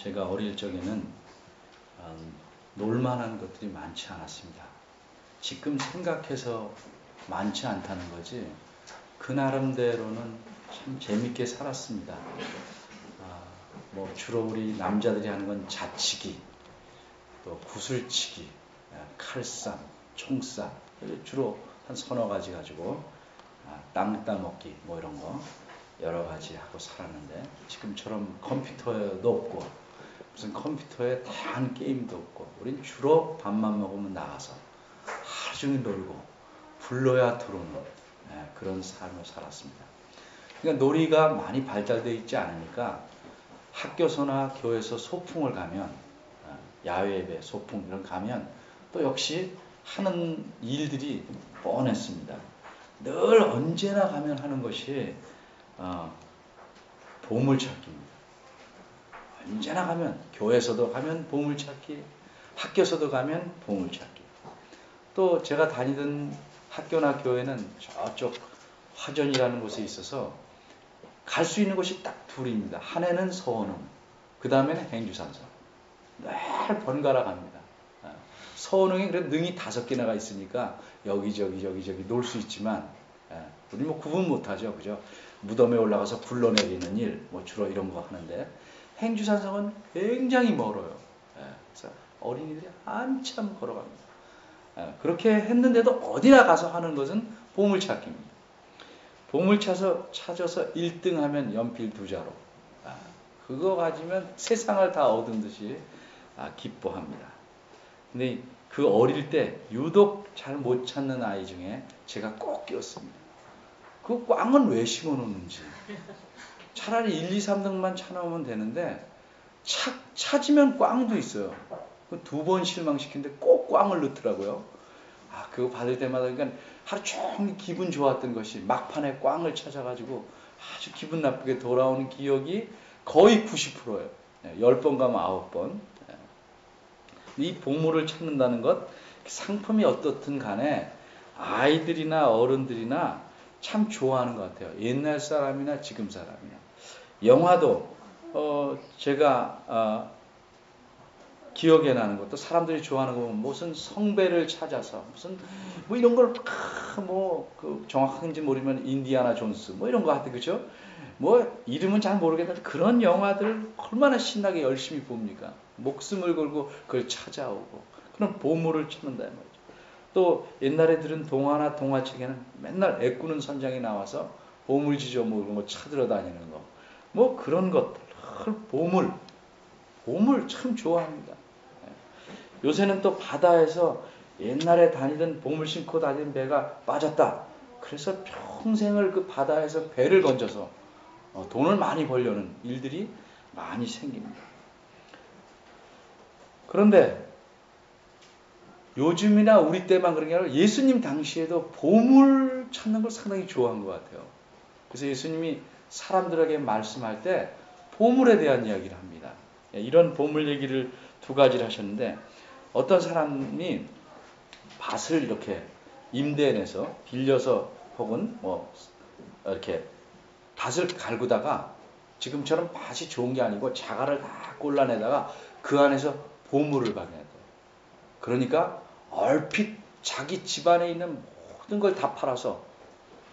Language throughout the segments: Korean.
제가 어릴 적에는 놀만한 것들이 많지 않았습니다. 지금 생각해서 많지 않다는 거지 그 나름대로는 참 재밌게 살았습니다. 뭐 주로 우리 남자들이 하는 건 자치기, 또 구슬치기, 칼싸움, 총싸움 주로 한 서너 가지 가지고 땅 따먹기 뭐 이런 거 여러 가지 하고 살았는데 지금처럼 컴퓨터도 없고 무슨 컴퓨터에 다양한 게임도 없고 우린 주로 밥만 먹으면 나가서 하루 종일 놀고 불러야 들어오는 그런 삶을 살았습니다. 그러니까 놀이가 많이 발달되어 있지 않으니까 학교서나 교회에서 소풍을 가면 야외 예배, 소풍 이런 가면 또 역시 하는 일들이 뻔했습니다. 늘 언제나 가면 하는 것이 보물찾기입니다. 언제나 가면 교회에서도 가면 보물찾기, 학교에서도 가면 보물찾기. 또 제가 다니던 학교나 교회는 저쪽 화전이라는 곳에 있어서 갈 수 있는 곳이 딱 둘입니다. 하나는 서원흥, 그 다음에는 행주산성. 늘 번갈아 갑니다. 서원흥에 그래도 능이 5개나가 있으니까 여기저기 놀 수 있지만 우리 뭐 구분 못하죠, 그죠? 무덤에 올라가서 불러내리는 일, 뭐 주로 이런 거 하는데 행주산성은 굉장히 멀어요. 그래서 어린이들이 한참 걸어갑니다. 그렇게 했는데도 어디나 가서 하는 것은 보물찾기입니다. 보물 찾아서 1등 하면 연필 2자루. 그거 가지면 세상을 다 얻은 듯이 기뻐합니다. 근데 그 어릴 때 유독 잘 못 찾는 아이 중에 제가 꼭 꼈습니다. 그 꽝은 왜 심어놓는지. 차라리 1, 2, 3등만 찾아오면 되는데 찾으면 꽝도 있어요. 2번 실망시키는데 꼭 꽝을 넣더라고요. 그거 받을 때마다 그러니까 하루 종일 기분 좋았던 것이 막판에 꽝을 찾아가지고 아주 기분 나쁘게 돌아오는 기억이 거의 90%예요. 10번 가면 9번. 이 보물을 찾는다는 것, 상품이 어떻든 간에 아이들이나 어른들이나 참 좋아하는 것 같아요. 옛날 사람이나 지금 사람이나. 영화도 제가 기억에 나는 것도 사람들이 좋아하는 거 보면 무슨 성배를 찾아서 무슨 뭐 이런 걸 그 정확한지 모르면 인디아나 존스 뭐 이런 거 같아, 그죠? 뭐 이름은 잘 모르겠는데 그런 영화들을 얼마나 신나게 열심히 봅니까? 목숨을 걸고 그걸 찾아오고 그런 보물을 찾는다 말이죠. 또 옛날에 들은 동화나 동화책에는 맨날 애꾸는 선장이 나와서 보물지죠 뭐 이런 거 찾으러 다니는 거 뭐 그런 것들 보물 참 좋아합니다. 요새는 또 바다에서 옛날에 다니던 보물 싣고 다니던 배가 빠졌다. 그래서 평생을 그 바다에서 배를 건져서 돈을 많이 벌려는 일들이 많이 생깁니다. 그런데 요즘이나 우리 때만 그런 게 아니라 예수님 당시에도 보물 찾는 걸 상당히 좋아한 것 같아요. 그래서 예수님이 사람들에게 말씀할 때 보물에 대한 이야기를 합니다. 이런 보물 얘기를 2가지를 하셨는데 어떤 사람이 밭을 이렇게 임대에 내서 빌려서 혹은 뭐 이렇게 밭을 갈구다가 지금처럼 밭이 좋은 게 아니고 자갈을 다 골라내다가 그 안에서 보물을 발견했대요. 그러니까 얼핏 자기 집안에 있는 모든 걸 다 팔아서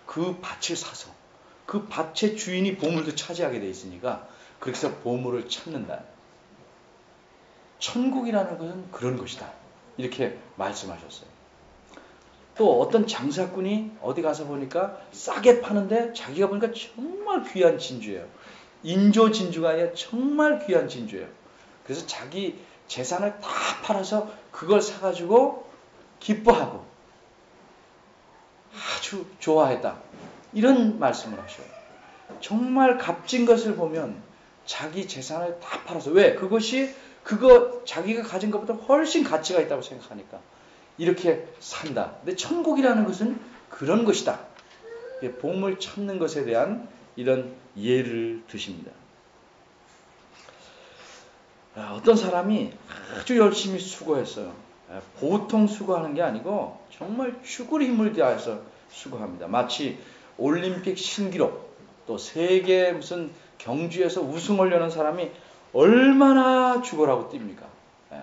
그 밭을 사서 그 밭의 주인이 보물도 차지하게 돼 있으니까 그렇게 해서 보물을 찾는다. 천국이라는 것은 그런 것이다. 이렇게 말씀하셨어요. 또 어떤 장사꾼이 어디 가서 보니까 싸게 파는데 자기가 보니까 정말 귀한 진주예요. 인조 진주가 아니라 정말 귀한 진주예요. 그래서 자기 재산을 다 팔아서 그걸 사가지고 기뻐하고 아주 좋아했다. 이런 말씀을 하셔요. 정말 값진 것을 보면 자기 재산을 다 팔아서 왜? 그것이 자기가 가진 것보다 훨씬 가치가 있다고 생각하니까 이렇게 산다. 근데 천국이라는 것은 그런 것이다. 보물 찾는 것에 대한 이런 예를 드십니다. 어떤 사람이 아주 열심히 수고했어요. 보통 수고하는 게 아니고 정말 죽을 힘을 다해서 수고합니다. 마치 올림픽 신기록 또 세계 무슨 경주에서 우승하려는 사람이 얼마나 죽어라고 뜁니까? 예.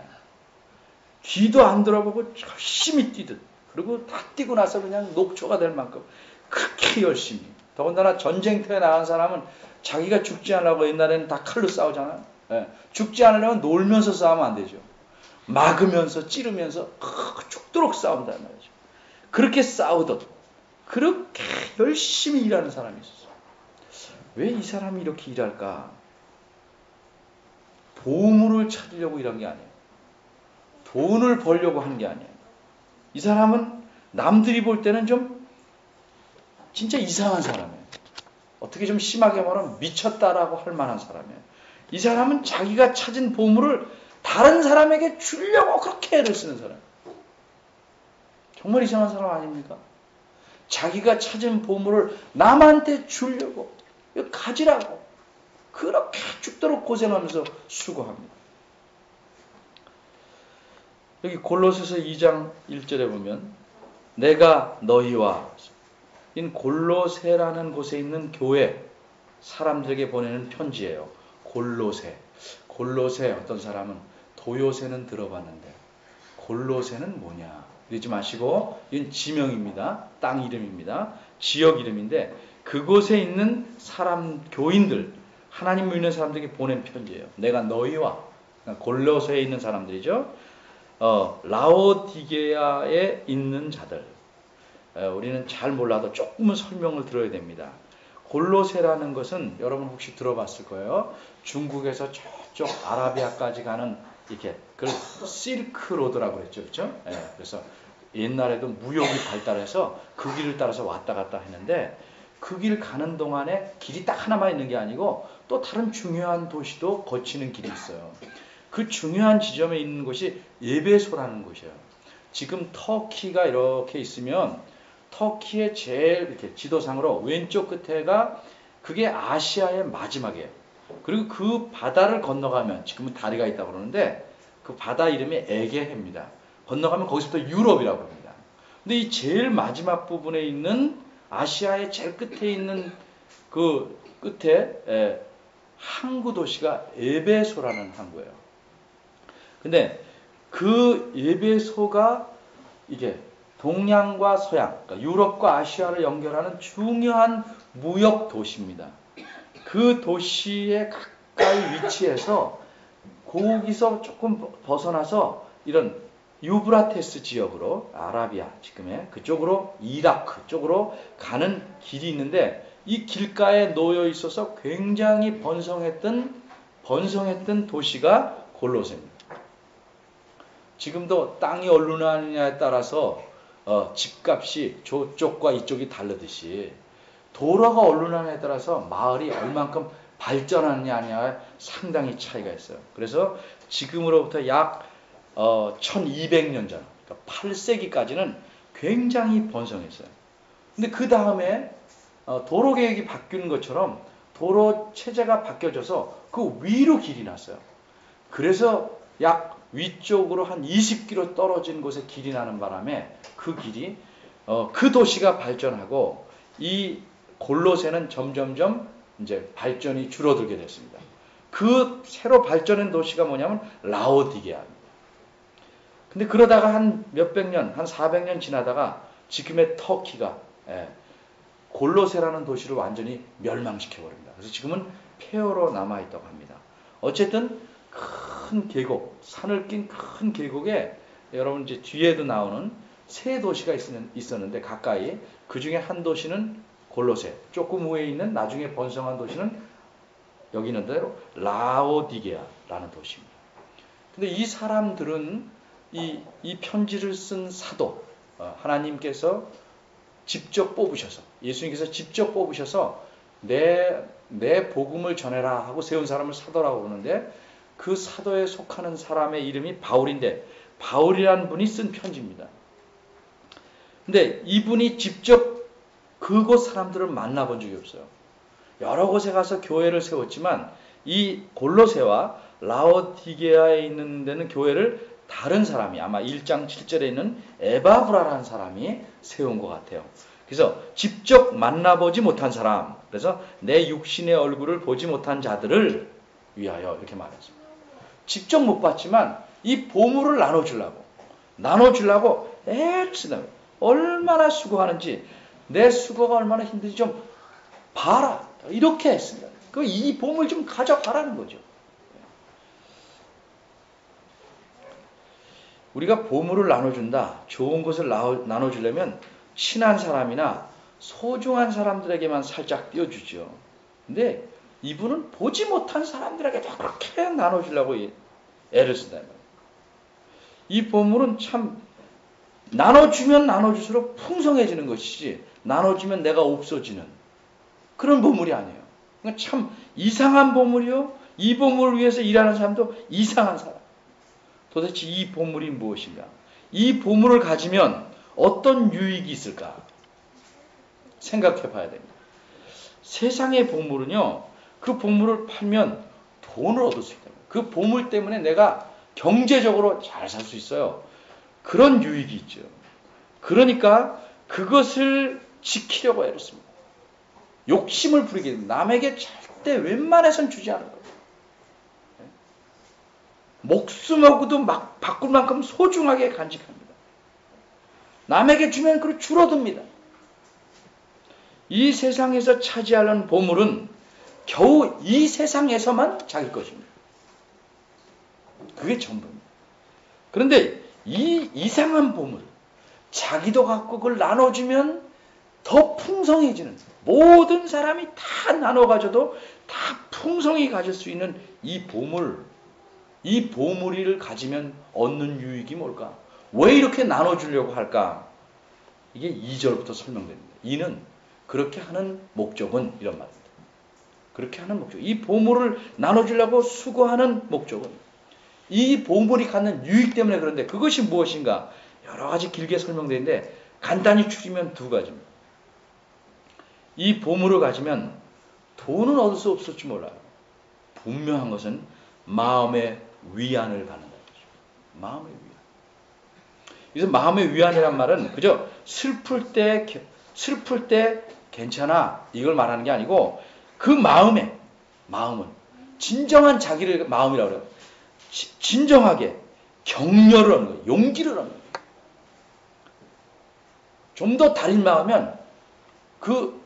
뒤도 안 돌아보고 열심히 뛰듯, 그리고 다 뛰고 나서 그냥 녹초가 될 만큼 그렇게 열심히. 더군다나 전쟁터에 나간 사람은 자기가 죽지 않으려고 옛날에는 다 칼로 싸우잖아요. 예. 죽지 않으려면 놀면서 싸우면 안 되죠. 막으면서 찌르면서 죽도록 싸운단 말이죠. 그렇게 싸우듯 그렇게 열심히 일하는 사람이 있었어요. 왜 이 사람이 이렇게 일할까? 보물을 찾으려고 일한 게 아니에요. 돈을 벌려고 한 게 아니에요. 이 사람은 남들이 볼 때는 좀 진짜 이상한 사람이에요. 어떻게 좀 심하게 말하면 미쳤다라고 할 만한 사람이에요. 이 사람은 자기가 찾은 보물을 다른 사람에게 주려고 그렇게 애를 쓰는 사람. 정말 이상한 사람 아닙니까? 자기가 찾은 보물을 남한테 주려고, 가지라고 그렇게 죽도록 고생하면서 수고합니다. 여기 골로새서 2장 1절에 보면 내가 너희와, 이 골로새라는 곳에 있는 교회 사람들에게 보내는 편지예요. 골로새. 골로새, 어떤 사람은 도요새는 들어봤는데 골로새는 뭐냐 이러지 마시고, 이건 지명입니다. 땅 이름입니다. 지역 이름인데 그곳에 있는 사람, 교인들, 하나님 믿는 사람들에게 보낸 편지예요. 내가 너희와, 골로새에 있는 사람들이죠. 라오디게아에 있는 자들. 우리는 잘 몰라도 조금은 설명을 들어야 됩니다. 골로새라는 것은 여러분 혹시 들어봤을 거예요. 중국에서 저쪽 아라비아까지 가는 이렇게 그걸 실크로드라고 그랬죠, 그렇죠? 그래서 옛날에도 무역이 발달해서 그 길을 따라서 왔다 갔다 했는데, 그 길 가는 동안에 길이 딱 하나만 있는 게 아니고 또 다른 중요한 도시도 거치는 길이 있어요. 그 중요한 지점에 있는 곳이 에베소라는 곳이에요. 지금 터키가 이렇게 있으면 터키의 제일 이렇게 지도상으로 왼쪽 끝에가 그게 아시아의 마지막이에요. 그리고 그 바다를 건너가면, 지금은 다리가 있다고 그러는데 그 바다 이름이 에게해입니다. 건너가면 거기서부터 유럽이라고 합니다. 근데 이 제일 마지막 부분에 있는 아시아의 제일 끝에 있는 그 끝에 항구 도시가 에베소라는 항구예요. 근데 그 에베소가 이게 동양과 서양, 그러니까 유럽과 아시아를 연결하는 중요한 무역 도시입니다. 그 도시에 가까이 위치해서 거기서 조금 벗어나서 이런 유브라테스 지역으로, 아라비아 지금의 그쪽으로, 이라크 쪽으로 가는 길이 있는데, 이 길가에 놓여 있어서 굉장히 번성했던 도시가 골로새입니다. 지금도 땅이 얼마냐에 따라서 집값이 저쪽과 이쪽이 다르듯이 도로가 얼마냐에 따라서 마을이 얼만큼 발전하느냐에 상당히 차이가 있어요. 그래서 지금으로부터 약 1200년 전, 그러니까 8세기까지는 굉장히 번성했어요. 근데 그 다음에 도로 계획이 바뀌는 것처럼 도로 체제가 바뀌어져서 그 위로 길이 났어요. 그래서 약 위쪽으로 한 20km 떨어진 곳에 길이 나는 바람에 그 길이 그 도시가 발전하고, 이 골로새는 점점점 이제 발전이 줄어들게 됐습니다. 그 새로 발전한 도시가 뭐냐면 라오디게아입니다. 근데 그러다가 한 몇백 년, 한 400년 지나다가 지금의 터키가 골로새라는 도시를 완전히 멸망시켜버립니다. 그래서 지금은 폐허로 남아있다고 합니다. 어쨌든 큰 계곡, 산을 낀 큰 계곡에 여러분 이제 뒤에도 나오는 세 도시가 있었는데 가까이, 그 중에 한 도시는 골로새, 조금 위에 있는 나중에 번성한 도시는 여기 있는 대로 라오디게아라는 도시입니다. 근데 이 사람들은 이 편지를 쓴 사도, 하나님께서 직접 뽑으셔서, 예수님께서 직접 뽑으셔서 내 복음을 전해라 하고 세운 사람을 사도라고 그러는데, 그 사도에 속하는 사람의 이름이 바울인데, 바울이라는 분이 쓴 편지입니다. 근데 이분이 직접 그곳 사람들을 만나본 적이 없어요. 여러 곳에 가서 교회를 세웠지만 이 골로새와 라오디게아에 있는 데는 교회를 다른 사람이, 아마 1장 7절에 있는 에바브라라는 사람이 세운 것 같아요. 그래서 직접 만나보지 못한 사람, 그래서 내 육신의 얼굴을 보지 못한 자들을 위하여 이렇게 말했습니다. 직접 못 봤지만 이 보물을 나눠주려고 애를 쓰다. 얼마나 수고하는지, 내 수고가 얼마나 힘든지 좀 봐라. 이렇게 했습니다. 이 보물 좀 가져가라는 거죠. 우리가 보물을 나눠준다, 좋은 것을 나눠주려면 친한 사람이나 소중한 사람들에게만 살짝 띄워주죠. 근데 이분은 보지 못한 사람들에게도 그렇게 나눠주려고 애를 쓴다. 이 보물은 참 나눠주면 나눠줄수록 풍성해지는 것이지, 나눠주면 내가 없어지는 그런 보물이 아니에요. 그러니까 참 이상한 보물이요. 이 보물을 위해서 일하는 사람도 이상한 사람. 도대체 이 보물이 무엇인가? 이 보물을 가지면 어떤 유익이 있을까? 생각해 봐야 됩니다. 세상의 보물은요, 그 보물을 팔면 돈을 얻을 수 있다. 그 보물 때문에 내가 경제적으로 잘 살 수 있어요. 그런 유익이 있죠. 그러니까 그것을 지키려고 애를 씁니다. 욕심을 부리게 됩니다. 남에게 절대 웬만해선 주지 않을 거예요. 목숨하고도 막 바꿀 만큼 소중하게 간직합니다. 남에게 주면 그걸 줄어듭니다. 이 세상에서 차지하는 보물은 겨우 이 세상에서만 자기 것입니다. 그게 전부입니다. 그런데 이 이상한 보물, 자기도 갖고 그걸 나눠주면 더 풍성해지는, 모든 사람이 다 나눠 가져도 다 풍성히 가질 수 있는 이 보물, 이 보물을 가지면 얻는 유익이 뭘까? 왜 이렇게 나눠주려고 할까? 이게 2절부터 설명됩니다. 이는 그렇게 하는 목적은 이런 말입니다. 그렇게 하는 목적, 이 보물을 나눠주려고 수고하는 목적은 이 보물이 갖는 유익 때문에. 그런데 그것이 무엇인가? 여러 가지 길게 설명되는데 간단히 추리면 두 가지입니다. 이 보물을 가지면 돈은 얻을 수 없을지 몰라요. 분명한 것은 마음의 위안을 받는다는 거죠. 마음의 위안. 그래서 마음의 위안이란 말은 그저 슬플 때 괜찮아 이걸 말하는 게 아니고, 그 마음은 진정한 자기를 마음이라고 그래요. 진정하게 격려를 하는 거예요. 용기를 하는 거예요. 좀 더 다른 마음은 그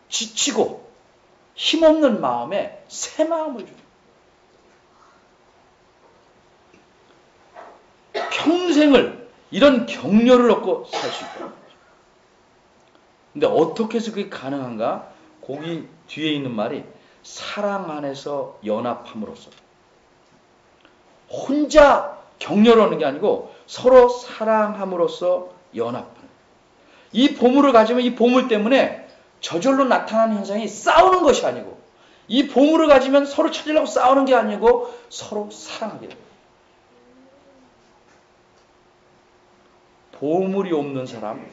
지치고 힘없는 마음에 새 마음을 줘요. 평생을 이런 격려를 얻고 살 수 있다. 근데 어떻게 해서 그게 가능한가? 거기 뒤에 있는 말이 사랑 안에서 연합함으로써. 혼자 격려를 하는 게 아니고 서로 사랑함으로써 연합하는. 이 보물을 가지면 이 보물 때문에 저절로 나타나는 현상이 싸우는 것이 아니고, 이 보물을 가지면 서로 찾으려고 싸우는 게 아니고 서로 사랑하게 됩니다. 보물이 없는 사람,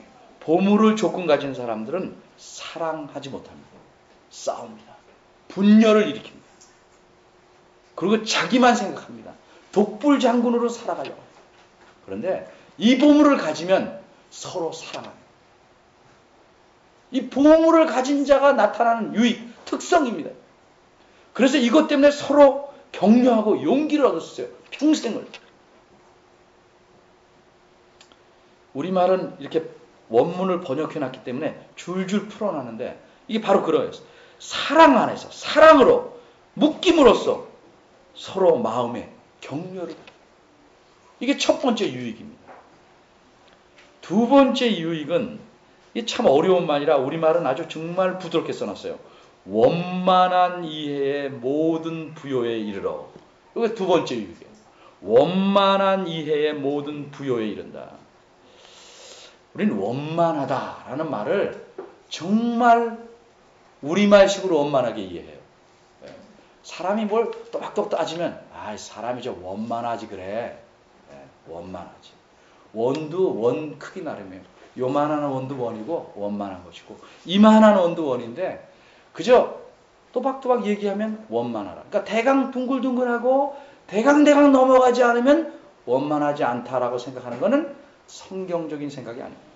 보물을 조금 가진 사람들은 사랑하지 못합니다. 싸웁니다. 분열을 일으킵니다. 그리고 자기만 생각합니다. 독불 장군으로 살아가려고 합니다. 그런데 이 보물을 가지면 서로 사랑합니다. 이 보물을 가진 자가 나타나는 유익, 특성입니다. 그래서 이것 때문에 서로 격려하고 용기를 얻었어요. 평생을. 우리말은 이렇게 원문을 번역해놨기 때문에 줄줄 풀어놨는데 이게 바로 그거예요. 사랑 안에서, 사랑으로 묶임으로써 서로 마음에 격려를. 이게 첫 번째 유익입니다. 두 번째 유익은, 이게 참 어려운 말이라 우리말은 아주 정말 부드럽게 써놨어요. 원만한 이해의 모든 부요에 이르러. 이게 두 번째 유익이에요. 원만한 이해의 모든 부요에 이른다. 우리는 원만하다라는 말을 정말 우리말식으로 원만하게 이해해요. 사람이 뭘 또박또박 따지면 사람이 좀 원만하지 그래. 원만하지. 원도 원 크기 나름이에요. 요만한 원도 원이고 원만한 것이고, 이만한 원도 원인데 그저 또박또박 얘기하면 원만하라. 그러니까 대강 둥글둥글하고 대강 넘어가지 않으면 원만하지 않다라고 생각하는 것은 성경적인 생각이 아닙니다.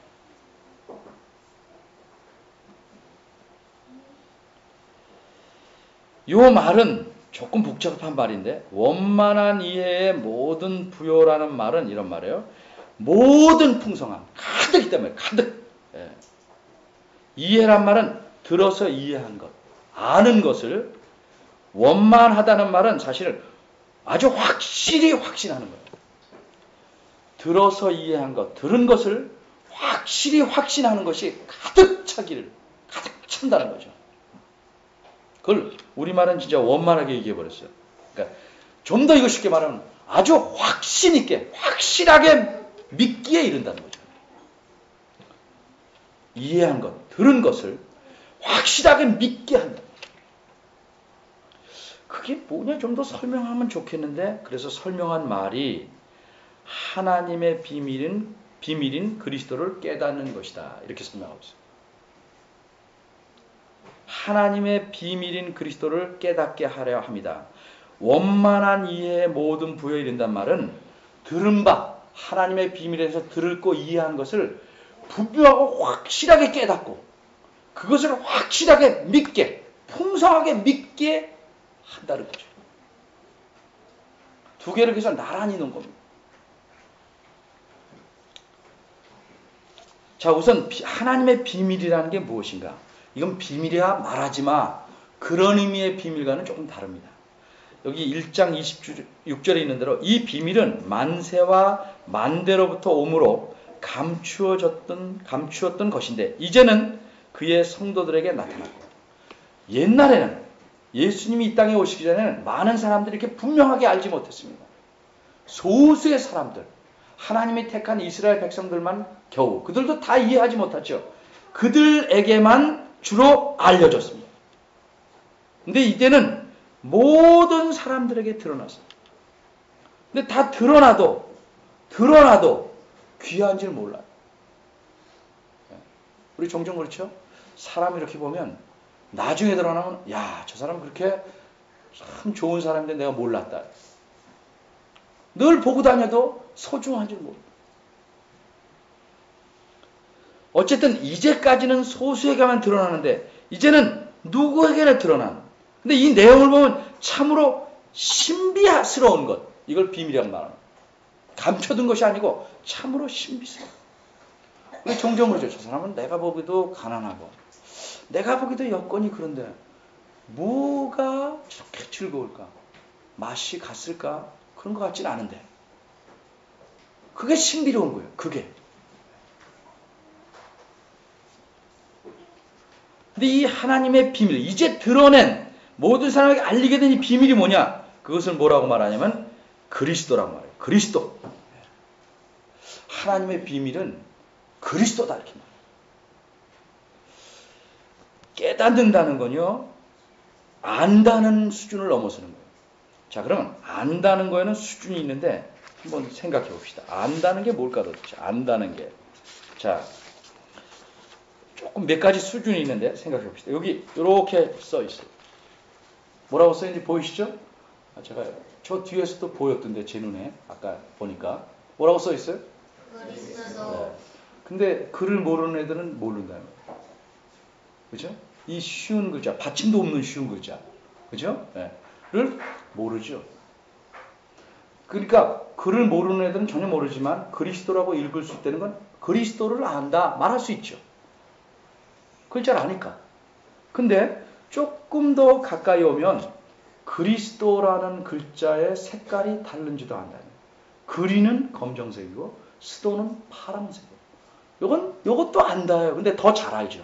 이 말은 조금 복잡한 말인데 원만한 이해의 모든 부요라는 말은 이런 말이에요. 모든 풍성함 가득 있단 말이에요. 가득. 예. 이해란 말은 들어서 이해한 것, 아는 것을, 원만하다는 말은 사실 아주 확실히 확신하는 거예요. 들어서 이해한 것, 들은 것을 확실히 확신하는 것이 가득 차기를, 가득 찬다는 거죠. 그걸 우리말은 진짜 원만하게 얘기해버렸어요. 그러니까 좀 더 이거 쉽게 말하면 아주 확신 있게, 확실하게 믿기에 이른다는 거죠. 이해한 것, 들은 것을 확실하게 믿게 한다. 그게 뭐냐 좀 더 설명하면 좋겠는데, 그래서 설명한 말이 하나님의 비밀인 그리스도를 깨닫는 것이다. 이렇게 설명하고 있어요. 하나님의 비밀인 그리스도를 깨닫게 하려 합니다. 원만한 이해의 모든 부여에 이른단 말은 들은 바, 하나님의 비밀에서 들고 이해한 것을 분명하고 확실하게 깨닫고 그것을 확실하게 믿게, 풍성하게 믿게 한다는 거죠. 두 개를 계속 나란히 놓은 겁니다. 자, 우선 하나님의 비밀이라는 게 무엇인가? 이건 비밀이야 말하지 마. 그런 의미의 비밀과는 조금 다릅니다. 여기 1장 26절에 있는 대로 이 비밀은 만세와 만대로부터 오므로 감추었던 것인데 이제는 그의 성도들에게 나타났고, 옛날에는 예수님이 이 땅에 오시기 전에는 많은 사람들이 이렇게 분명하게 알지 못했습니다. 소수의 사람들, 하나님이 택한 이스라엘 백성들만 겨우, 그들도 다 이해하지 못했죠. 그들에게만 주로 알려졌습니다. 근데 이제는 모든 사람들에게 드러났어요. 근데 다 드러나도 귀한 줄 몰라요. 우리 종종 그렇죠? 사람 이렇게 보면 나중에 드러나면 야, 저 사람 그렇게 참 좋은 사람인데 내가 몰랐다. 늘 보고 다녀도 소중한 줄 몰라요. 어쨌든 이제까지는 소수에게만 드러나는데 이제는 누구에게나 드러난. 근데 이 내용을 보면 참으로 신비스러운 것. 이걸 비밀이라고 말합니다. 감춰둔 것이 아니고 참으로 신비스러운. 우리 종종 그러죠. 저 사람은 내가 보기도 가난하고 내가 보기도 여건이 그런데 뭐가 저렇게 즐거울까? 맛이 갔을까? 그런 것 같지는 않은데. 그게 신비로운 거예요. 그게. 근데 이 하나님의 비밀, 이제 드러낸 모든 사람에게 알리게 된 이 비밀이 뭐냐? 그것을 뭐라고 말하냐면 그리스도라고 말해요. 그리스도. 하나님의 비밀은 그리스도다 이렇게 말해요. 깨닫는다는 건요, 안다는 수준을 넘어서는 거예요. 자, 그러면 안다는 거에는 수준이 있는데 한번 생각해 봅시다. 안다는 게 뭘까 도대체? 안다는 게. 자, 조금 몇 가지 수준이 있는데 생각해 봅시다. 여기 이렇게 써 있어요. 뭐라고 써 있는지 보이시죠? 제가 저 뒤에서도 보였던데 제 눈에 아까 보니까 뭐라고 써 있어요? 그리스도. 네. 근데 글을 모르는 애들은 모른다는 거예요. 그죠? 이 쉬운 글자, 받침도 없는 쉬운 글자, 그죠? 네. 를 모르죠. 그러니까 글을 모르는 애들은 전혀 모르지만 그리스도라고 읽을 수 있다는 건 그리스도를 안다 말할 수 있죠. 글자를 아니까. 근데 조금 더 가까이 오면 그리스도라는 글자의 색깔이 다른지도 안다는 거예요. 그리는 검정색이고 스도는 파란색이고. 요것도 안다요. 근데 더 잘 알죠.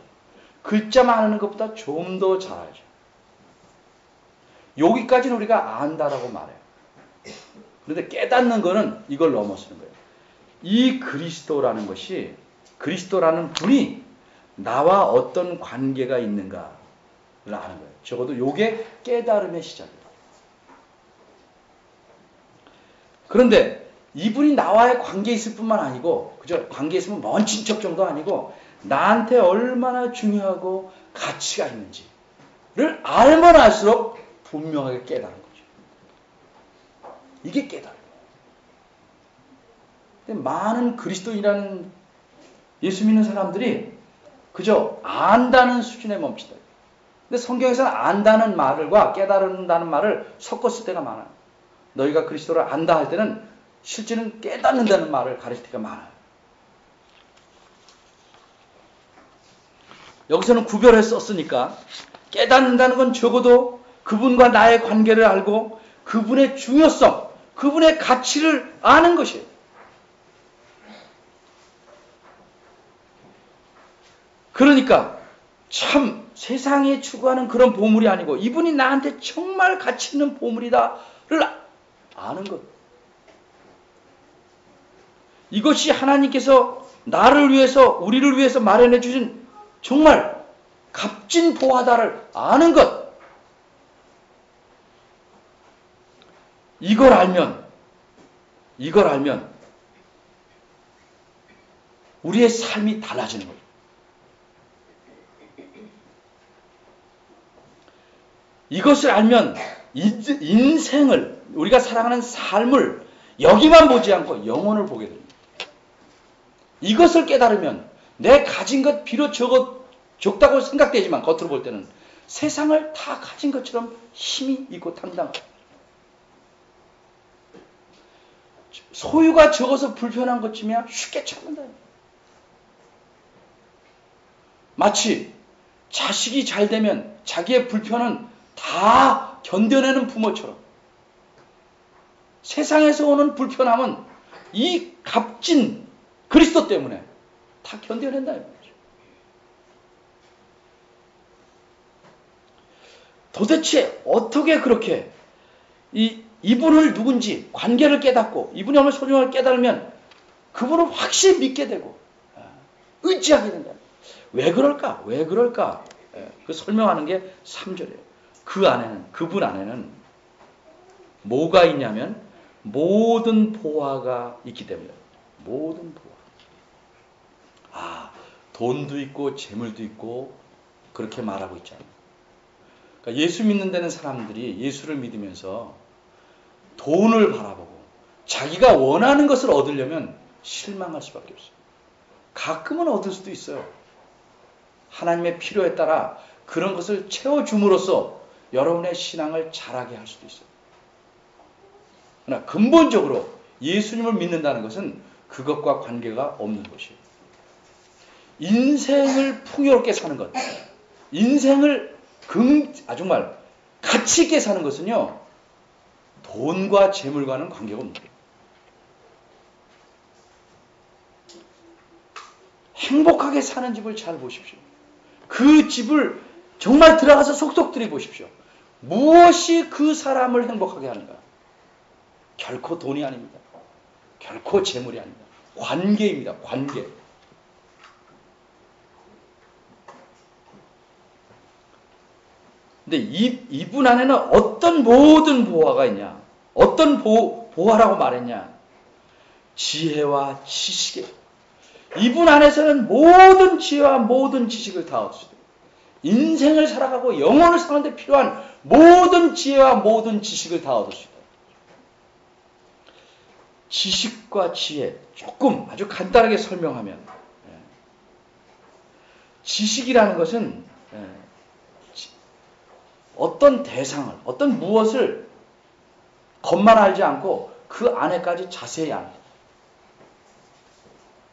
글자만 아는 것보다 좀 더 잘 알죠. 여기까지는 우리가 안다라고 말해요. 그런데 깨닫는 거는 이걸 넘어서는 거예요. 이 그리스도라는 것이, 그리스도라는 분이 나와 어떤 관계가 있는가를 아는 거예요. 적어도 이게 깨달음의 시작이에요. 그런데 이분이 나와의 관계에 있을 뿐만 아니고, 그죠? 관계에 있으면 먼 친척 정도 아니고, 나한테 얼마나 중요하고 가치가 있는지를 알면 알수록 분명하게 깨달은 거죠. 이게 깨달음. 근데 많은 그리스도인이라는 예수 믿는 사람들이 그저 안다는 수준에 멈추다. 근데 성경에서는 안다는 말과 깨달는다는 말을 섞었을 때가 많아요. 너희가 그리스도를 안다 할 때는 실제는 깨닫는다는 말을 가르칠 때가 많아요. 여기서는 구별해 썼으니까 깨닫는다는 건 적어도 그분과 나의 관계를 알고 그분의 중요성, 그분의 가치를 아는 것이에요. 그러니까 참 세상에 추구하는 그런 보물이 아니고 이분이 나한테 정말 가치 있는 보물이다를 아는 것. 이것이 하나님께서 나를 위해서 우리를 위해서 마련해 주신 정말 값진 보화다를 아는 것. 이걸 알면 우리의 삶이 달라지는 거예요. 이것을 알면 인생을, 우리가 살아가는 삶을 여기만 보지 않고 영혼을 보게 됩니다. 이것을 깨달으면 내 가진 것 비록 적다고 생각되지만 겉으로 볼 때는 세상을 다 가진 것처럼 힘이 있고 당당하다. 소유가 적어서 불편한 것쯤이야 쉽게 찾는다. 마치 자식이 잘 되면 자기의 불편은 다 견뎌내는 부모처럼 세상에서 오는 불편함은 이 값진 그리스도 때문에 다 견뎌낸다. 도대체 어떻게 그렇게 이분을 누군지 관계를 깨닫고 이분이 얼마나 소중함을 깨달으면 그분을 확실히 믿게 되고 의지하게 된다. 왜 그럴까? 왜 그럴까? 그 설명하는 게 3절이에요. 그분 안에는 뭐가 있냐면 모든 보화가 있기 때문에. 모든 보화. 돈도 있고 재물도 있고 그렇게 말하고 있잖아요. 그러니까 예수 믿는 데는 사람들이 예수를 믿으면서 돈을 바라보고 자기가 원하는 것을 얻으려면 실망할 수밖에 없어요. 가끔은 얻을 수도 있어요. 하나님의 필요에 따라 그런 것을 채워줌으로써 여러분의 신앙을 자라게 할 수도 있어요. 그러나 근본적으로 예수님을 믿는다는 것은 그것과 관계가 없는 것이에요. 인생을 풍요롭게 사는 것, 인생을 정말 가치 있게 사는 것은요, 돈과 재물과는 관계가 없는 거예요. 행복하게 사는 집을 잘 보십시오. 그 집을 정말 들어가서 속속 들여보십시오. 무엇이 그 사람을 행복하게 하는가? 결코 돈이 아닙니다. 결코 재물이 아닙니다. 관계입니다. 관계. 근데 이분 안에는 어떤 모든 보화가 있냐? 어떤 보화라고 말했냐? 지혜와 지식에. 이분 안에서는 모든 지혜와 모든 지식을 다 얻으시다. 인생을 살아가고 영혼을 사는데 필요한 모든 지혜와 모든 지식을 다 얻으시다. 지식과 지혜, 조금 아주 간단하게 설명하면, 지식이라는 것은 어떤 대상을, 어떤 무엇을 겉만 알지 않고 그 안에까지 자세히 아는.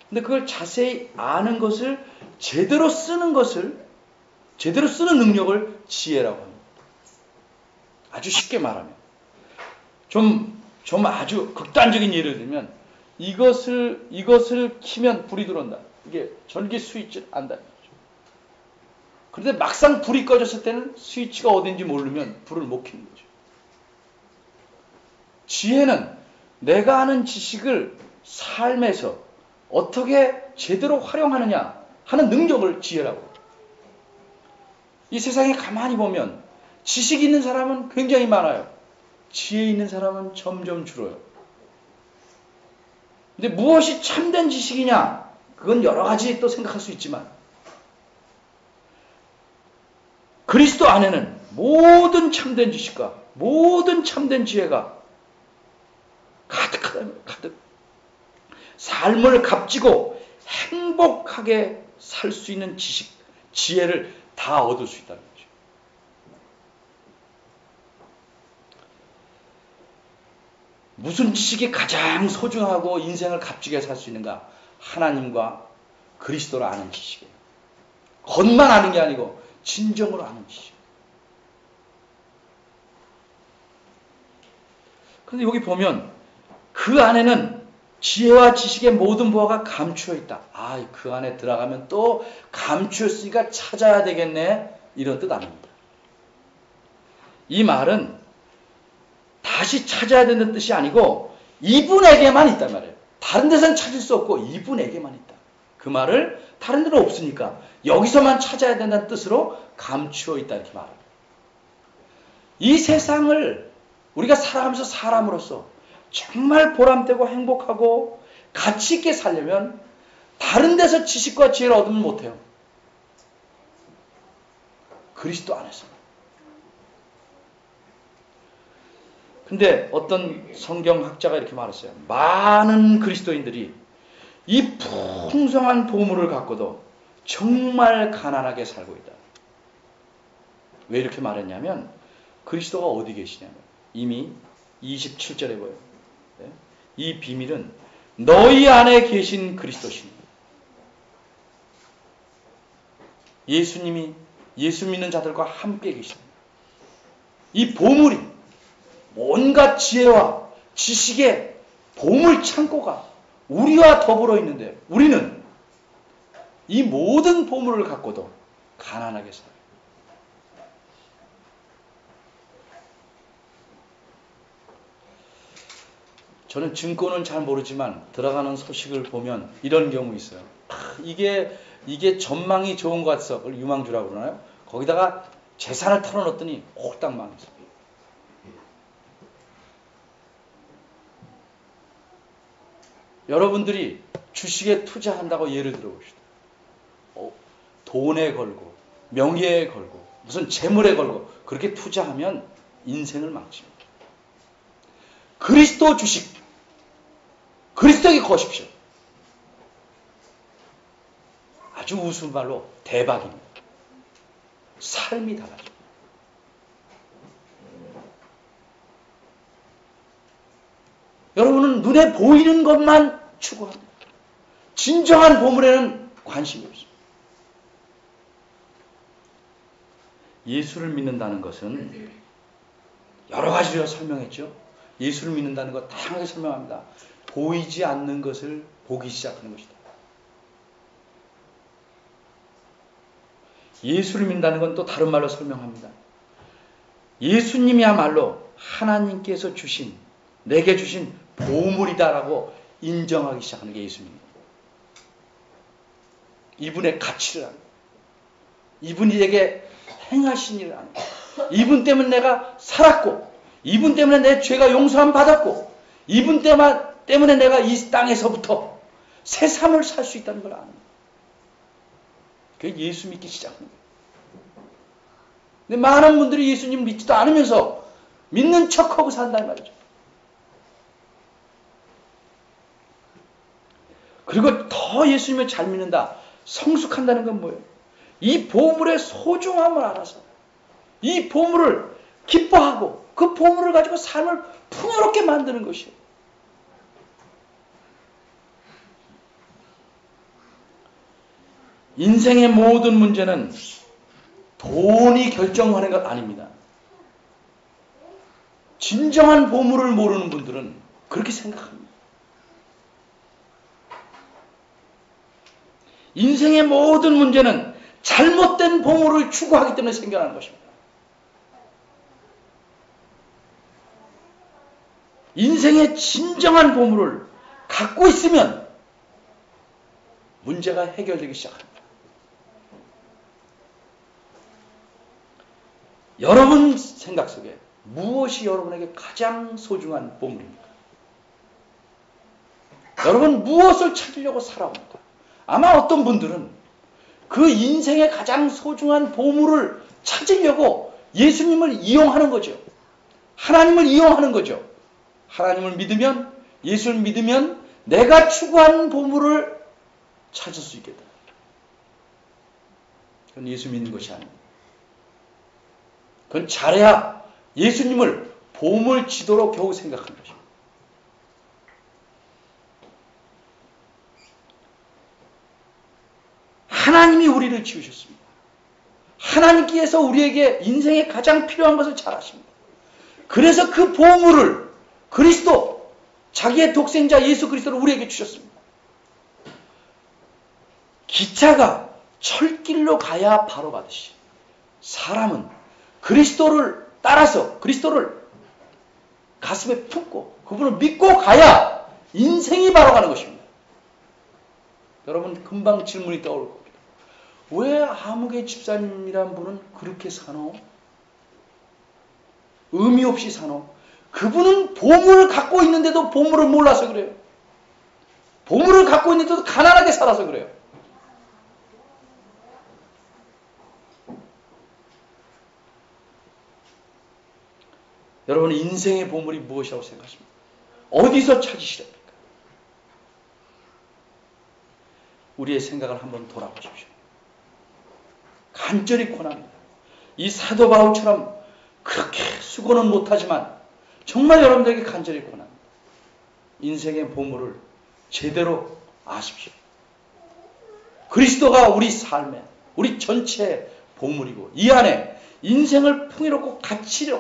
근데 그걸 자세히 아는 것을 제대로 쓰는 능력을 지혜라고 합니다. 아주 쉽게 말하면. 좀 아주 극단적인 예를 들면, 이것을 키면 불이 들어온다. 이게 전기 스위치를 안다. 그런데 막상 불이 꺼졌을 때는 스위치가 어딘지 모르면 불을 못 켜는 거죠. 지혜는 내가 아는 지식을 삶에서 어떻게 제대로 활용하느냐 하는 능력을 지혜라고 해요. 이 세상에 가만히 보면 지식 있는 사람은 굉장히 많아요. 지혜 있는 사람은 점점 줄어요. 근데 무엇이 참된 지식이냐? 그건 여러 가지 또 생각할 수 있지만 그리스도 안에는 모든 참된 지식과 모든 참된 지혜가 가득하다. 가득. 삶을 값지고 행복하게 살 수 있는 지식, 지혜를 다 얻을 수 있다는 거죠. 무슨 지식이 가장 소중하고 인생을 값지게 살 수 있는가? 하나님과 그리스도를 아는 지식이에요. 겉만 아는 게 아니고 진정으로 아는 지식. 그런데 여기 보면 그 안에는 지혜와 지식의 모든 보화가 감추어 있다. 아, 그 안에 들어가면 또 감추었으니까 찾아야 되겠네. 이런 뜻 아닙니다. 이 말은 다시 찾아야 되는 뜻이 아니고 이분에게만 있단 말이에요. 다른 데서는 찾을 수 없고 이분에게만 있다. 그 말을 다른 데는 없으니까 여기서만 찾아야 된다는 뜻으로 감추어 있다 이렇게 말합니다. 이 세상을 우리가 살아가면서 사람으로서 정말 보람되고 행복하고 가치 있게 살려면 다른 데서 지식과 지혜를 얻으면 못해요. 그리스도 안에서. 근데 어떤 성경학자가 이렇게 말했어요. 많은 그리스도인들이 이 풍성한 보물을 갖고도 정말 가난하게 살고 있다. 왜 이렇게 말했냐면 그리스도가 어디 계시냐면 이미 27절에 보여요. 이 비밀은 너희 안에 계신 그리스도십니다. 예수님이 예수 믿는 자들과 함께 계십니다. 이 보물이 온갖 지혜와 지식의 보물 창고가 우리와 더불어 있는데 우리는 이 모든 보물을 갖고도 가난하게 살아요. 저는 증권은 잘 모르지만 들어가는 소식을 보면 이런 경우 있어요. 이게 전망이 좋은 것 같아서 그걸 유망주라고 그러나요? 거기다가 재산을 털어놓더니 홀딱 망했어요. 여러분들이 주식에 투자한다고 예를 들어봅시다. 돈에 걸고 명예에 걸고 무슨 재물에 걸고 그렇게 투자하면 인생을 망칩니다. 그리스도 주식, 그리스도에게 거십시오. 아주 우스운 말로 대박입니다. 삶이 달라집니다. 여러분은 눈에 보이는 것만 추구합니다. 진정한 보물에는 관심이 없습니다. 예수를 믿는다는 것은 여러 가지로 설명했죠. 예수를 믿는다는 것 다양하게 설명합니다. 보이지 않는 것을 보기 시작하는 것이다. 예수를 믿는다는 건 또 다른 말로 설명합니다. 예수님이야말로 하나님께서 주신 내게 주신 보물이다라고 인정하기 시작하는 게 예수님입니다. 이분의 가치를 아는 거예요. 이분이 내게 행하신 일을 아는 거예요. 이분 때문에 내가 살았고 이분 때문에 내 죄가 용서함 받았고 이분 때문에 내가 이 땅에서부터 새 삶을 살 수 있다는 걸 아는 거예요. 그게 예수 믿기 시작하는 거예요. 근데 많은 분들이 예수님 믿지도 않으면서 믿는 척하고 산다는 말이죠. 그리고 더 예수님을 잘 믿는다, 성숙한다는 건 뭐예요? 이 보물의 소중함을 알아서 이 보물을 기뻐하고 그 보물을 가지고 삶을 풍요롭게 만드는 것이에요. 인생의 모든 문제는 돈이 결정하는 것 아닙니다. 진정한 보물을 모르는 분들은 그렇게 생각합니다. 인생의 모든 문제는 잘못된 보물을 추구하기 때문에 생겨나는 것입니다. 인생의 진정한 보물을 갖고 있으면 문제가 해결되기 시작합니다. 여러분 생각 속에 무엇이 여러분에게 가장 소중한 보물입니까? 여러분 무엇을 찾으려고 살아옵니까? 아마 어떤 분들은 그 인생의 가장 소중한 보물을 찾으려고 예수님을 이용하는 거죠. 하나님을 이용하는 거죠. 하나님을 믿으면, 예수를 믿으면 내가 추구하는 보물을 찾을 수 있겠다. 그건 예수 믿는 것이 아닙니다. 그건 잘해야 예수님을 보물지도로 겨우 생각하는 것입니다. 우리를 지으셨습니다. 하나님께서 우리에게 인생에 가장 필요한 것을 잘 아십니다. 그래서 그 보물을 그리스도, 자기의 독생자 예수 그리스도를 우리에게 주셨습니다. 기차가 철길로 가야 바로 가듯이 사람은 그리스도를 따라서 그리스도를 가슴에 품고 그분을 믿고 가야 인생이 바로 가는 것입니다. 여러분 금방 질문이 떠오를 겁니다. 왜 아무개 집사님이란 분은 그렇게 사노? 의미 없이 사노? 그분은 보물을 갖고 있는데도 보물을 몰라서 그래요. 보물을 갖고 있는데도 가난하게 살아서 그래요. 여러분은 인생의 보물이 무엇이라고 생각하십니까? 어디서 찾으시렵니까? 우리의 생각을 한번 돌아보십시오. 간절히 권합니다. 이 사도 바울처럼 그렇게 수고는 못하지만 정말 여러분들에게 간절히 권합니다. 인생의 보물을 제대로 아십시오. 그리스도가 우리 삶의, 우리 전체의 보물이고 이 안에 인생을 풍요롭고 가치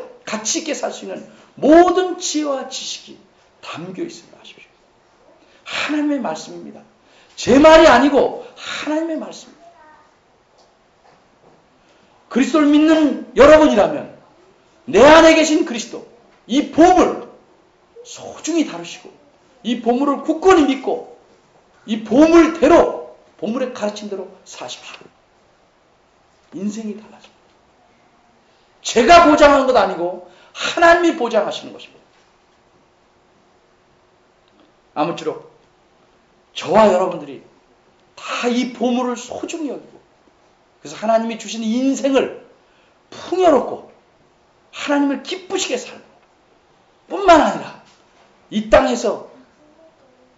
있게 살 수 있는 모든 지혜와 지식이 담겨 있음을 아십시오. 하나님의 말씀입니다. 제 말이 아니고 하나님의 말씀입니다. 그리스도를 믿는 여러분이라면 내 안에 계신 그리스도, 이 보물 소중히 다루시고 이 보물을 굳건히 믿고 이 보물대로, 보물의 가르침대로 사십시오. 인생이 달라집니다. 제가 보장하는 것 아니고 하나님이 보장하시는 것입니다. 아무쪼록 저와 여러분들이 다 이 보물을 소중히 여기고 그래서 하나님이 주신 인생을 풍요롭고 하나님을 기쁘시게 살고 뿐만 아니라 이 땅에서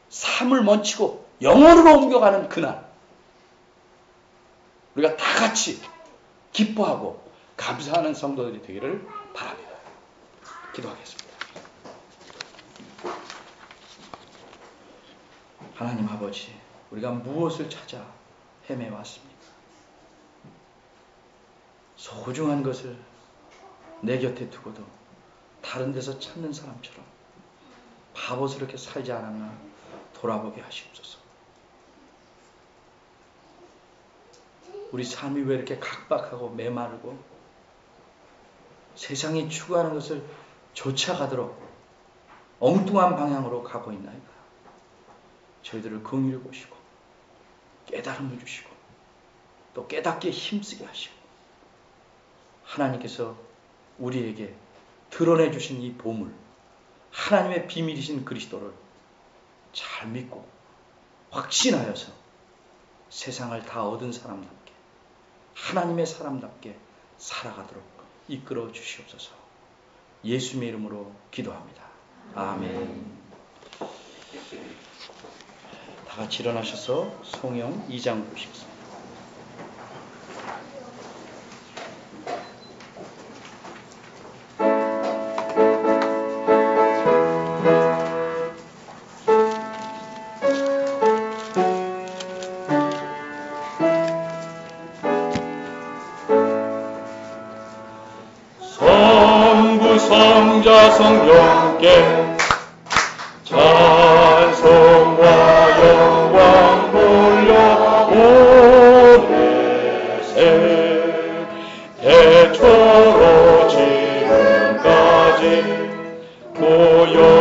삶을 멈추고 영원으로 옮겨가는 그날 우리가 다 같이 기뻐하고 감사하는 성도들이 되기를 바랍니다. 기도하겠습니다. 하나님 아버지, 우리가 무엇을 찾아 헤매왔습니까? 소중한 것을 내 곁에 두고도 다른 데서 찾는 사람처럼 바보스럽게 살지 않았나 돌아보게 하시옵소서. 우리 삶이 왜 이렇게 각박하고 메마르고 세상이 추구하는 것을 쫓아가도록 엉뚱한 방향으로 가고 있나이까? 저희들을 긍휼히 보시고 깨달음을 주시고 또 깨닫게 힘쓰게 하시고 하나님께서 우리에게 드러내 주신 이 보물, 하나님의 비밀이신 그리스도를 잘 믿고 확신하여서 세상을 다 얻은 사람답게 하나님의 사람답게 살아가도록 이끌어 주시옵소서. 예수님의 이름으로 기도합니다. 아멘. 다 같이 일어나셔서 성경 2장 보시겠습니다. 성자 성령께 찬송과 영광 돌려보내세. 대초로 지금까지 모여